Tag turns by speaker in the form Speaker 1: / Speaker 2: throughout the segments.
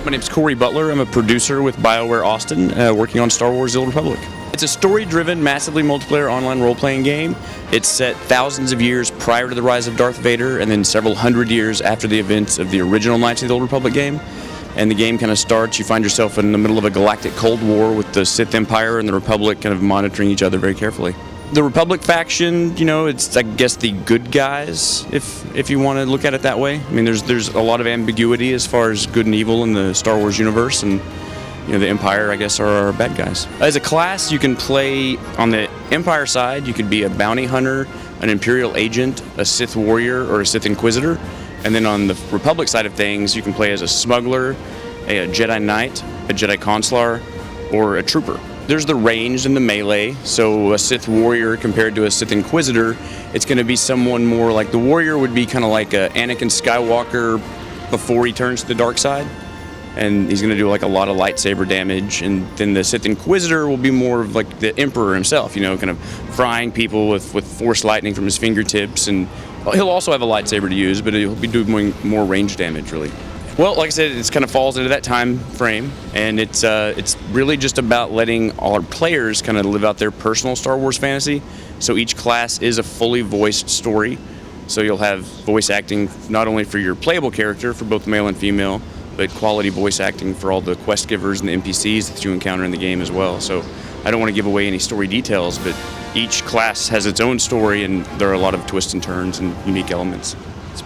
Speaker 1: My name's Cory Butler. I'm a producer with BioWare Austin, working on Star Wars: The Old Republic. It's a story-driven, massively multiplayer online role-playing game. It's set thousands of years prior to the rise of Darth Vader, and then several hundred years after the events of the original Knights of the Old Republic game. And the game kind of starts, you find yourself in the middle of a galactic Cold War with the Sith Empire and the Republic kind of monitoring each other very carefully. The Republic faction, you know, it's, I guess, the good guys, if you want to look at it that way. I mean, there's a lot of ambiguity as far as good and evil in the Star Wars universe, and you know, the Empire, I guess, are our bad guys. As a class, you can play on the Empire side. You could be a bounty hunter, an Imperial agent, a Sith warrior, or a Sith Inquisitor. And then on the Republic side of things, you can play as a smuggler, a Jedi Knight, a Jedi Consular, or a trooper. There's the ranged and the melee, so a Sith warrior compared to a Sith Inquisitor, it's going to be someone more like the warrior would be kind of like a Anakin Skywalker before he turns to the dark side, and he's going to do like a lot of lightsaber damage. And then the Sith Inquisitor will be more of like the Emperor himself, you know, kind of frying people with Force lightning from his fingertips, and he'll also have a lightsaber to use, but he'll be doing more range damage, really. Well, like I said, it kind of falls into that time frame, and it's really just about letting all our players kind of live out their personal Star Wars fantasy. So each class is a fully voiced story. So you'll have voice acting not only for your playable character, for both male and female, but quality voice acting for all the quest givers and the NPCs that you encounter in the game as well. So I don't want to give away any story details, but each class has its own story, and there are a lot of twists and turns and unique elements.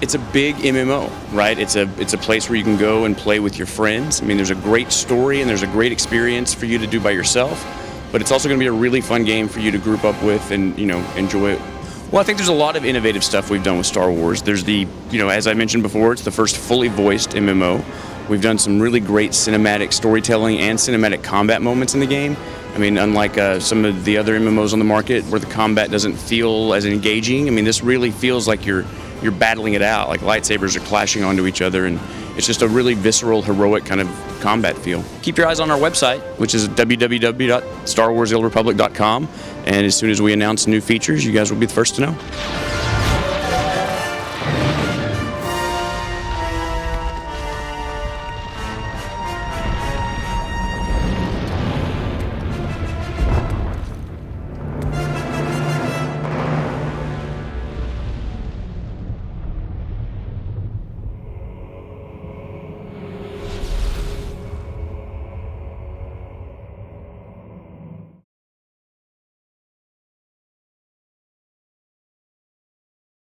Speaker 1: It's a big MMO, right? It's a place where you can go and play with your friends. I mean, there's a great story and there's a great experience for you to do by yourself, but it's also going to be a really fun game for you to group up with and, you know, enjoy it. Well, I think there's a lot of innovative stuff we've done with Star Wars. There's the, you know, as I mentioned before, it's the first fully voiced MMO. We've done some really great cinematic storytelling and cinematic combat moments in the game. I mean, unlike some of the other MMOs on the market where the combat doesn't feel as engaging, I mean, this really feels like you're battling it out, like lightsabers are clashing onto each other, and it's just a really visceral, heroic kind of combat feel. Keep your eyes on our website, which is www.starwarsoldrepublic.com, and as soon as we announce new features, you guys will be the first to know.